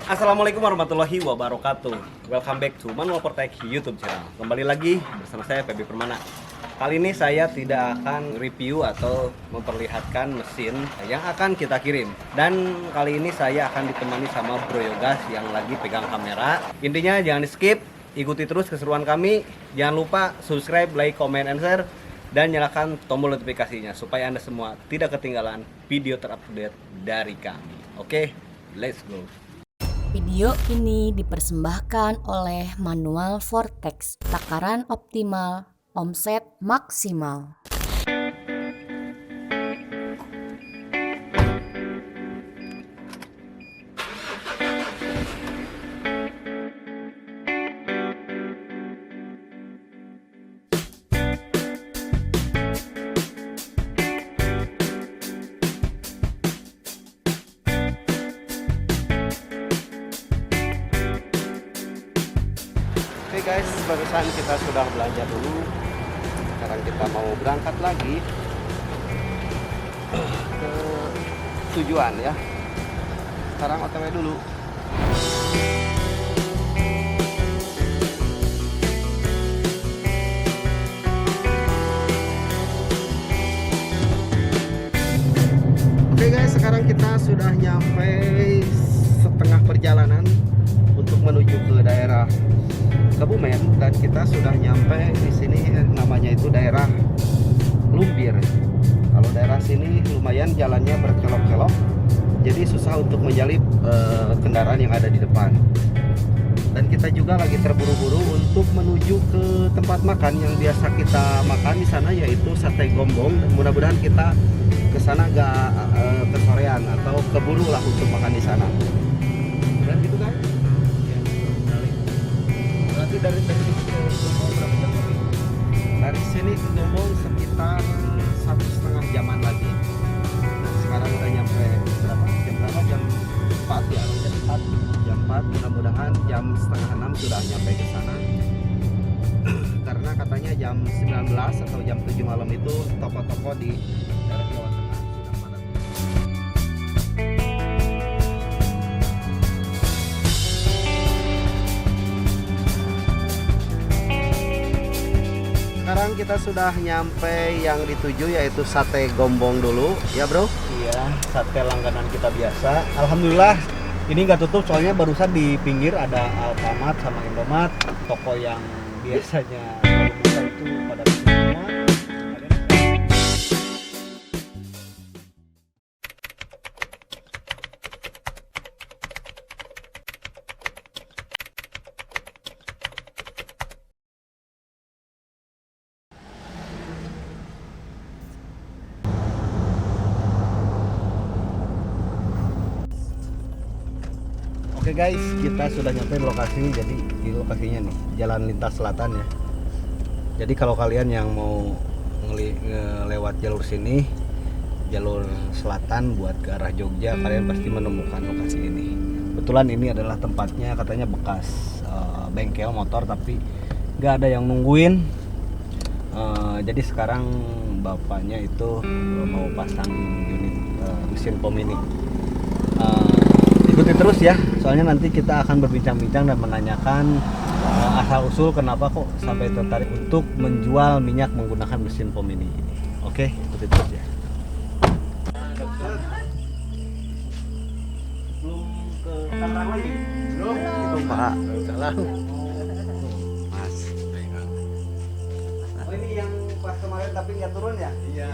Assalamualaikum warahmatullahi wabarakatuh. Welcome back to Manual Portek YouTube channel. Kembali lagi bersama saya Feby Permana. Kali ini saya tidak akan review atau memperlihatkan mesin yang akan kita kirim. Dan kali ini saya akan ditemani sama Bro Yogas yang lagi pegang kamera. Intinya jangan di skip, ikuti terus keseruan kami. Jangan lupa subscribe, like, comment, and share. Dan nyalakan tombol notifikasinya supaya Anda semua tidak ketinggalan video terupdate dari kami. Oke, let's go. Video ini dipersembahkan oleh Manual Vortex, takaran optimal, omset maksimal. Oke guys, barusan kita sudah belanja dulu. Sekarang kita mau berangkat lagi ke tujuan ya. Sekarang OTW dulu. Oke guys, sekarang kita sudah nyampe setengah perjalanan untuk menuju ke daerah Kebumen, dan kita sudah nyampe di sini. Namanya itu daerah Lumpir. Kalau daerah sini lumayan jalannya berkelok-kelok, jadi susah untuk menyalip kendaraan yang ada di depan. Dan kita juga lagi terburu-buru untuk menuju ke tempat makan yang biasa kita makan di sana, yaitu sate gombong. Dan mudah-mudahan kita ke sana gak kesorean atau keburu lah untuk makan di sana. Dan gitu kan? Dari sini ke Gombong berapa jam lagi? Dari sini ke Gombong sekitar 1,5 jaman lagi. Nah, sekarang udah nyampe berapa? Jam berapa? Jam 4 ya? Jam 4. Mudah-mudahan jam setengah 6 sudah nyampe ke sana. Karena katanya jam 19 atau jam 7 malam itu toko-toko di daerah Jawa Tengah sudah padat. Sekarang kita sudah nyampe yang dituju, yaitu sate gombong dulu ya bro. Iya, sate langganan kita biasa. Alhamdulillah ini nggak tutup, soalnya barusan di pinggir ada Alfamart sama Indomaret. Toko yang biasanya baru buka itu pada tutup semua. Oke guys, kita sudah nyampe di lokasi. Jadi di lokasinya nih, Jalan Lintas Selatan ya. Jadi kalau kalian yang mau ngelewat jalur sini, jalur selatan buat ke arah Jogja, kalian pasti menemukan lokasi ini. Kebetulan ini adalah tempatnya, katanya bekas bengkel motor, tapi nggak ada yang nungguin. Jadi sekarang bapaknya itu mau pasang unit mesin pom ini. Ikuti terus ya, soalnya nanti kita akan berbincang-bincang dan menanyakan asal usul kenapa kok sampai tertarik untuk menjual minyak menggunakan mesin pom ini. Oke, ikuti terus ya. Belum ke Tangerang lagi? Belum. Itu Pak. Salah. Mas. Oh ini yang pas kemarin tapi nggak turun ya? Iya.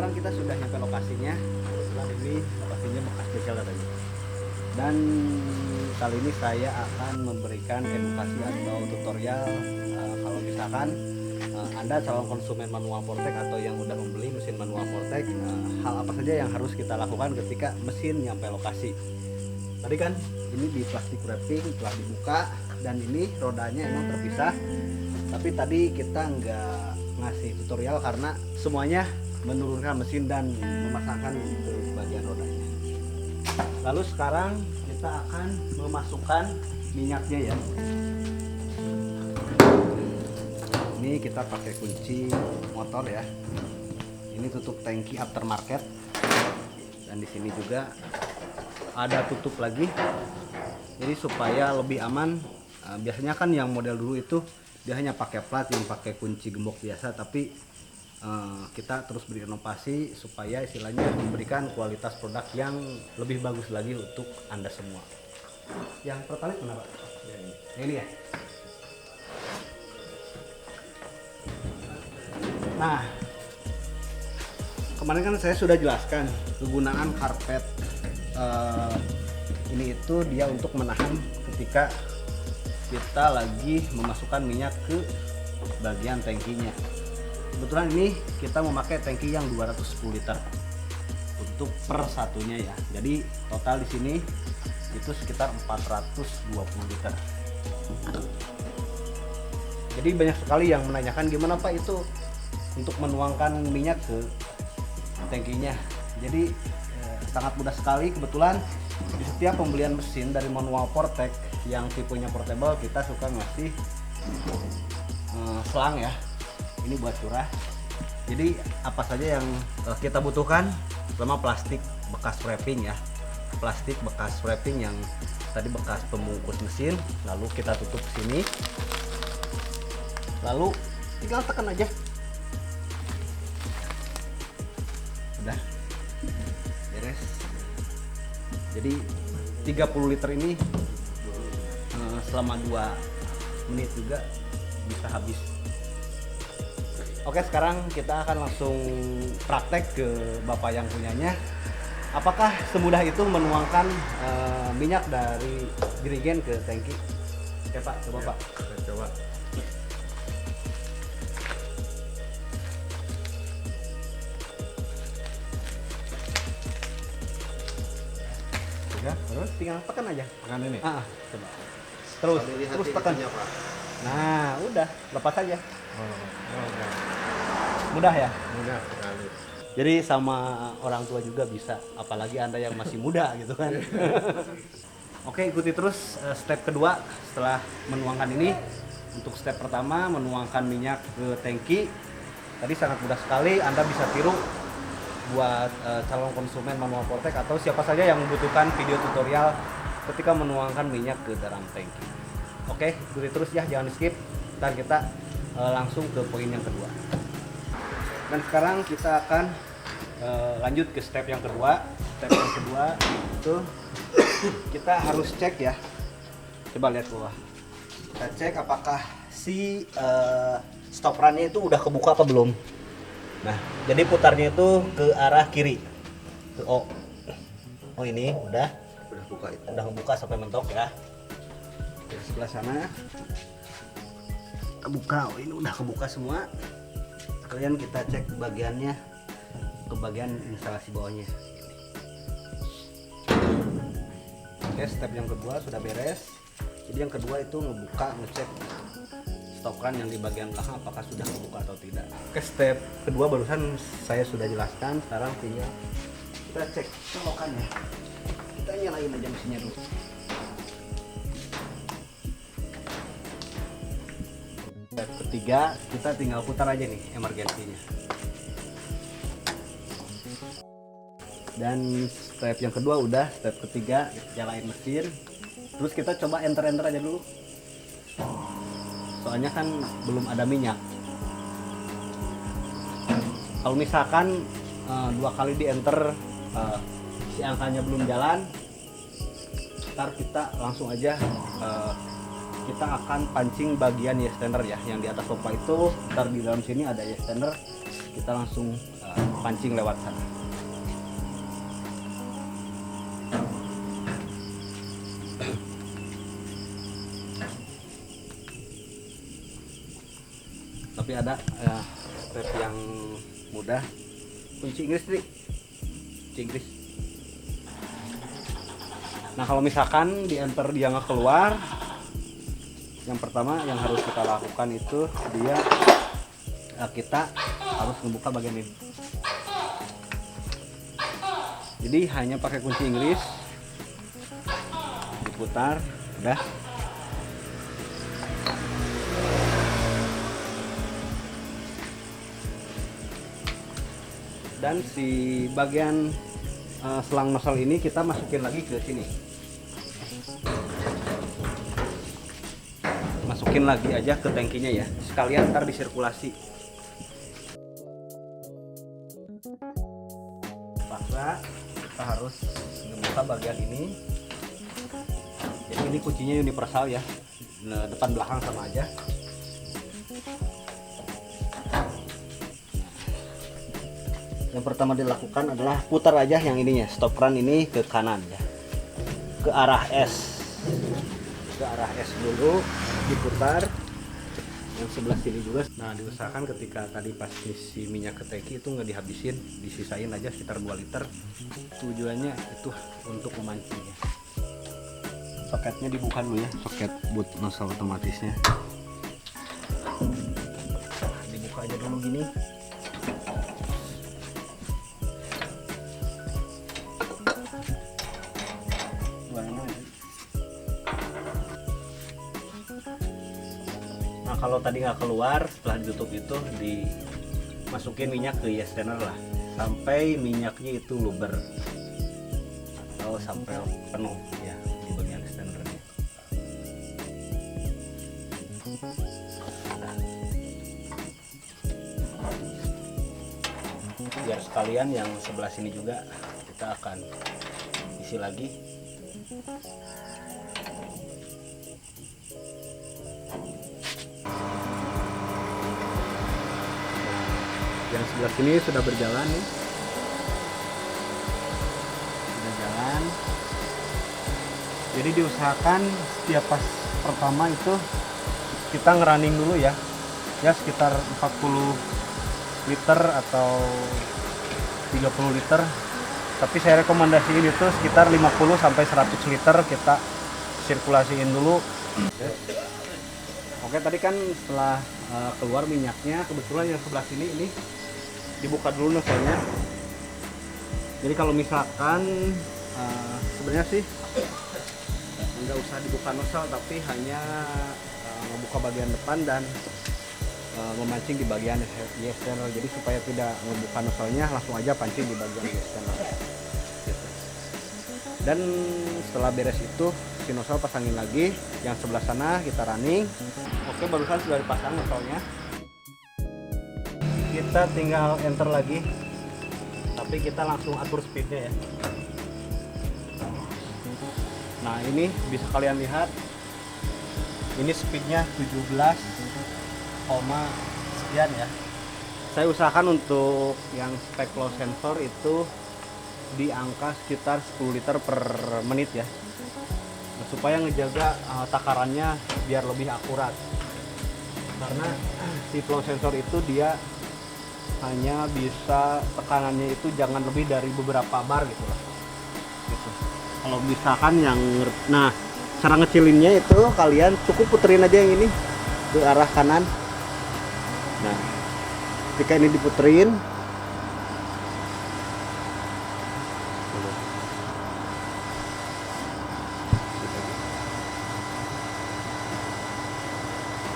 Kita sudah nyampe lokasinya. Setelah ini lokasinya bekas bengkel tadi. Dan kali ini saya akan memberikan edukasi atau tutorial kalau misalkan Anda calon konsumen manual Vortex atau yang udah membeli mesin manual Vortex, hal apa saja yang harus kita lakukan ketika mesin nyampe lokasi. Tadi kan ini di plastik wrapping telah dibuka dan ini rodanya emang terpisah, tapi tadi kita nggak ngasih tutorial karena semuanya menurunkan mesin dan memasangkan ke bagian rodanya. Lalu sekarang kita akan memasukkan minyaknya ya. Ini kita pakai kunci motor ya. Ini tutup tangki aftermarket. Dan di sini juga ada tutup lagi. Jadi supaya lebih aman. Biasanya kan yang model dulu itu dia hanya pakai plat yang pakai kunci gembok biasa, tapi kita terus berinovasi supaya istilahnya memberikan kualitas produk yang lebih bagus lagi untuk Anda semua. Yang pertalite mana Pak? Ini ya. Nah, kemarin kan saya sudah jelaskan kegunaan karpet ini itu dia untuk menahan ketika kita lagi memasukkan minyak ke bagian tangkinya. Kebetulan ini kita memakai tangki yang 210 liter untuk per satunya ya. Jadi total di sini itu sekitar 420 liter. Jadi banyak sekali yang menanyakan gimana Pak itu untuk menuangkan minyak ke tangkinya. Jadi sangat mudah sekali. Kebetulan di setiap pembelian mesin dari manual Vortex yang tipenya portable kita suka ngasih selang ya. Ini buat curah. Jadi apa saja yang kita butuhkan, pertama plastik bekas wrapping ya. Plastik bekas wrapping yang tadi bekas pembungkus mesin, lalu kita tutup sini. Lalu tinggal tekan aja. Udah beres. Jadi 30 liter ini selama 2 menit juga bisa habis. Oke, sekarang kita akan langsung praktek ke Bapak yang punyanya. Apakah semudah itu menuangkan minyak dari jerigen ke tangki? Oke Pak, coba Pak. Coba. Terus tinggal tekan aja. Tekan ini. Coba. Terus tekan. Pak. Nah, udah, lepas aja. Oke. Mudah ya? Mudah sekali. Jadi sama orang tua juga bisa, apalagi Anda yang masih muda gitu kan. Oke, ikuti terus step kedua setelah menuangkan ini. Untuk step pertama, menuangkan minyak ke tangki. Tadi sangat mudah sekali, Anda bisa tiru buat calon konsumen manual Vortex atau siapa saja yang membutuhkan video tutorial ketika menuangkan minyak ke dalam tangki. Oke, ikuti terus ya, jangan di skip. Ntar kita langsung ke poin yang kedua. Dan sekarang kita akan lanjut ke step yang kedua. Step yang kedua itu kita harus cek ya. Coba lihat bawah. Kita cek apakah si stop run-nya itu udah kebuka apa belum. Nah, jadi putarnya itu ke arah kiri. Oh ini udah buka itu. Udah kebuka sampai mentok ya. Di sebelah sana kebuka. Oh, ini udah kebuka semua. Sekalian kita cek bagiannya ke bagian instalasi bawahnya. Oke, step yang kedua sudah beres. Jadi yang kedua itu ngebuka, ngecek stop run yang di bagian belakang apakah sudah kebuka atau tidak. Oke, step kedua barusan saya sudah jelaskan. Sekarang tinggal kita cek colokannya. Kita nyalain aja mesinnya dulu. Step ketiga kita tinggal putar aja nih emergensinya. Dan step yang kedua udah. Step ketiga nyalain mesin. Terus kita coba enter aja dulu. Soalnya kan belum ada minyak. Kalau misalkan 2 kali di enter si angkanya belum jalan, ntar kita langsung aja kita akan pancing bagian Y-stander ya, yang di atas sofa itu. Ntar di dalam sini ada Y-stander, kita langsung pancing lewat sana. tapi ada step yang mudah. Kunci Inggris nih, kunci Inggris. Nah kalau misalkan di enter dia nggak keluar, yang pertama yang harus kita lakukan itu kita harus membuka bagian ini. Jadi hanya pakai kunci Inggris, diputar, udah. Dan si bagian selang nozzle ini kita masukin lagi ke sini. Masukin lagi aja ke tangkinya ya, sekalian ntar disirkulasi. Paksa kita harus membuka bagian ini. Jadi ini kuncinya universal ya, depan belakang sama aja. Yang pertama dilakukan adalah putar aja yang ininya, stop run ini ke kanan ya, ke arah S, ke arah S dulu diputar. Yang sebelah sini juga. Nah diusahakan ketika tadi pas isi minyak ke tangki itu nggak dihabisin, disisain aja sekitar 2 liter. Tujuannya itu untuk memancingnya. Soketnya dibuka dulu ya, soket boot nozzle otomatisnya dibuka aja dulu gini. Nah kalau tadi nggak keluar, setelah ditutup itu dimasukin minyak ke yesterner lah, sampai minyaknya itu luber atau sampai penuh ya di bagian yesternernya. Biar sekalian yang sebelah sini juga kita akan isi lagi. Yang sebelah sini sudah berjalan nih, sudah jalan. Jadi diusahakan setiap pas pertama itu kita ngerunning dulu ya sekitar 40 liter atau 30 liter, tapi saya rekomendasiin itu sekitar 50 sampai 100 liter kita sirkulasiin dulu. Oke, tadi kan setelah keluar minyaknya, kebetulan yang sebelah sini ini dibuka dulu nozzle-nya. Jadi kalau misalkan sebenarnya sih nggak usah dibuka nozzle, tapi hanya membuka bagian depan dan memancing di bagian yesterner. Jadi supaya tidak membuka nozzle-nya, langsung aja pancing di bagian yesterner. Dan setelah beres itu si nozzle pasangin lagi, yang sebelah sana kita running. Oke, barusan sudah dipasang nozzle-nya. Kita tinggal enter lagi, tapi kita langsung atur speednya ya. Nah ini bisa kalian lihat, ini speednya 17, sekian ya. Saya usahakan untuk yang spek low sensor itu di angka sekitar 10 liter per menit ya, supaya ngejaga takarannya biar lebih akurat. Karena si flow sensor itu dia hanya bisa tekanannya itu jangan lebih dari beberapa bar gitu lah. Gitu. Kalau misalkan yang cara ngecilinnya itu kalian cukup puterin aja yang ini ke arah kanan. Nah, ketika ini diputerin,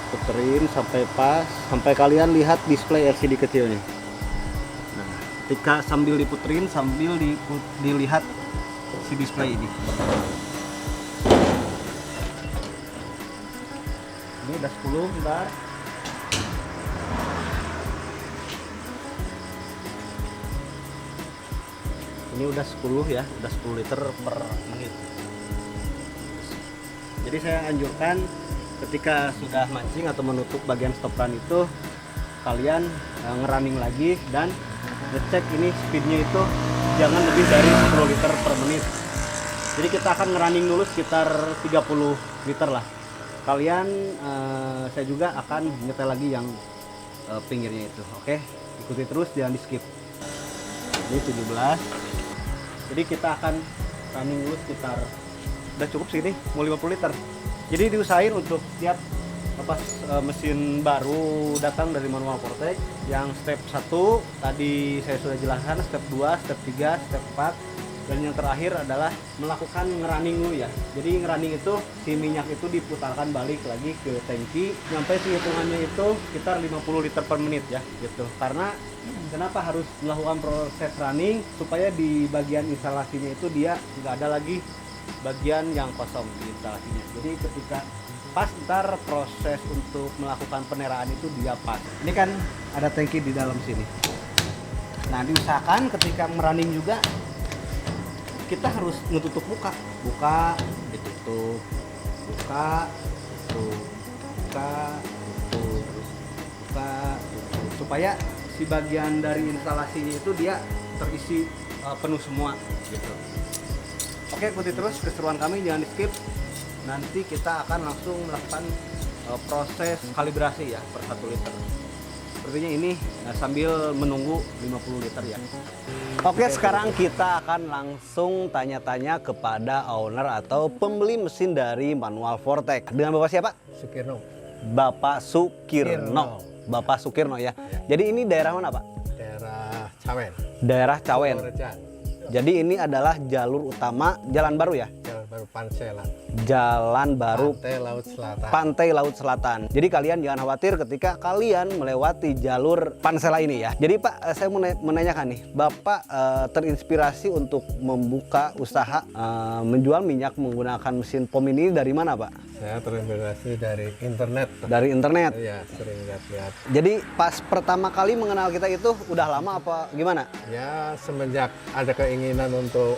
puterin sampai pas, sampai kalian lihat display LCD kecilnya. Nah, ketika sambil diputerin sambil dilihat si display ini. Ini udah 10, bentar. Ini udah 10 ya, udah 10 liter per menit. Jadi saya anjurkan ketika sudah mancing atau menutup bagian stop run itu, kalian ngerunning lagi dan ngecek ini speednya itu jangan lebih dari 10 liter per menit. Jadi kita akan ngerunning dulu sekitar 30 liter lah. Kalian saya juga akan nyetel lagi yang pinggirnya itu. Oke, ikuti terus, jangan di skip. Ini 17. Jadi kita akan running dulu sekitar, udah cukup segini, mau 50 liter. Jadi diusahain untuk lihat pas mesin baru datang dari manual Vortex, yang step 1 tadi saya sudah jelaskan, step 2, step 3, step 4, dan yang terakhir adalah melakukan ngerunning dulu ya. Jadi ngerunning itu si minyak itu diputarkan balik lagi ke tangki, sampai hitungannya itu sekitar 50 liter per menit ya gitu. Karena kenapa harus melakukan proses running? Supaya di bagian instalasinya itu dia nggak ada lagi bagian yang kosong di instalasinya. Jadi ketika pas ntar proses untuk melakukan peneraan itu dia pas. Ini kan ada tangki di dalam sini. Nah, diusahakan ketika merunning juga kita harus ngetutup buka, ditutup, buka, tutup, buka, tutup, buka, tutup, supaya si bagian dari instalasinya itu dia terisi penuh semua gitu. Oke, ikuti terus keseruan kami, jangan di skip. Nanti kita akan langsung melakukan proses kalibrasi ya per 1 liter. Sepertinya ini sambil menunggu 50 liter ya. Oke, sekarang kita akan langsung tanya-tanya kepada owner atau pembeli mesin dari manual Vortex. Dengan Bapak siapa? Sukirno. Bapak Sukirno. Bapak Sukirno ya. Jadi ini daerah mana, Pak? Daerah Cawen. Daerah Cawen. Purworejo. Jadi ini adalah jalur utama Jalan Baru ya? Jalan Baru Pansela. Jalan Baru Pantai Laut Selatan. Pantai Laut Selatan. Jadi kalian jangan khawatir ketika kalian melewati jalur Pansela ini ya. Jadi Pak, saya mau menanyakan nih, Bapak terinspirasi untuk membuka usaha menjual minyak menggunakan mesin pom ini dari mana, Pak? Saya terinspirasi dari internet. Dari internet. Iya, sering lihat-lihat. Jadi pas pertama kali mengenal kita itu udah lama apa gimana? Ya, semenjak ada keinginan untuk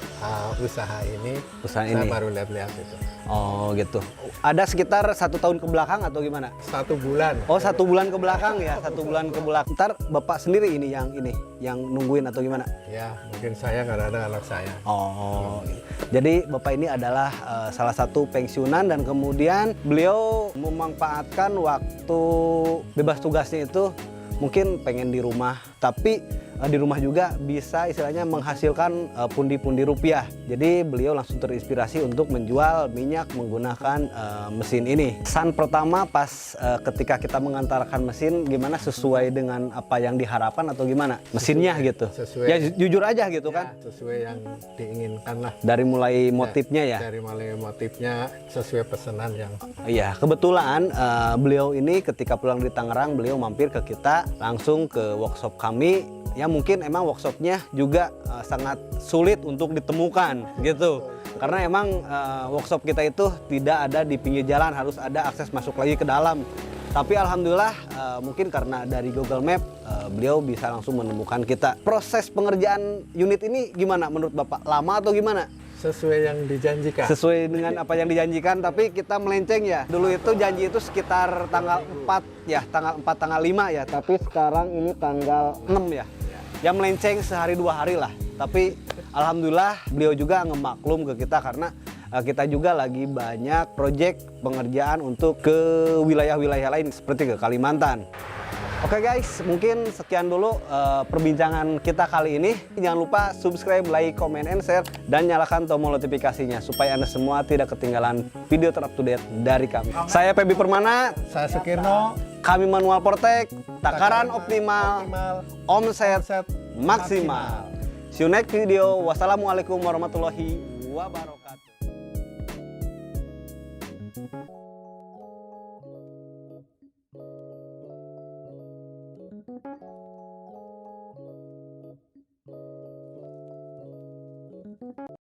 usaha ini, Usaha saya ini. baru lihat-lihat itu. Oh gitu. Ada sekitar 1 tahun ke belakang atau gimana? 1 bulan. Oh, 1 bulan ke belakang ya, 1 bulan ke belakang. Ntar Bapak sendiri ini yang nungguin atau gimana? Ya, mungkin saya nggak ada anak saya. Oh, jadi Bapak ini adalah salah satu pensiunan dan kemudian beliau memanfaatkan waktu bebas tugasnya itu mungkin pengen di rumah, tapi di rumah juga bisa istilahnya menghasilkan pundi-pundi rupiah. Jadi beliau langsung terinspirasi untuk menjual minyak menggunakan mesin ini. Kesan pertama pas ketika kita mengantarkan mesin, gimana, sesuai dengan apa yang diharapkan atau gimana? Mesinnya gitu. Sesuai. Ya jujur aja gitu kan. Ya, sesuai yang diinginkan lah. Dari mulai motifnya ya. Dari mulai motifnya sesuai pesanan yang. Iya, kebetulan beliau ini ketika pulang di Tangerang, beliau mampir ke kita langsung ke workshop kami. Ya mungkin emang workshopnya juga sangat sulit untuk ditemukan gitu. Karena emang workshop kita itu tidak ada di pinggir jalan, harus ada akses masuk lagi ke dalam. Tapi alhamdulillah mungkin karena dari Google Map beliau bisa langsung menemukan kita. Proses pengerjaan unit ini gimana menurut Bapak? Lama atau gimana? Sesuai yang dijanjikan. Sesuai dengan apa yang dijanjikan, tapi kita melenceng ya. Dulu itu janji itu sekitar tanggal 4 ya, tanggal 4, tanggal 5 ya. Tapi sekarang ini tanggal 6 ya. Ya melenceng sehari 2 hari lah. Tapi alhamdulillah beliau juga ngemaklum ke kita karena kita juga lagi banyak proyek pengerjaan untuk ke wilayah-wilayah lain seperti ke Kalimantan. Oke guys, mungkin sekian dulu perbincangan kita kali ini. Jangan lupa subscribe, like, comment, and share, dan nyalakan tombol notifikasinya supaya Anda semua tidak ketinggalan video terupdate dari kami. Saya Pebi Permana, Saya Sukirno. kami Manual Vortex, takaran optimal, omset Omset maksimal. See you next video. Wassalamualaikum warahmatullahi wabarakatuh.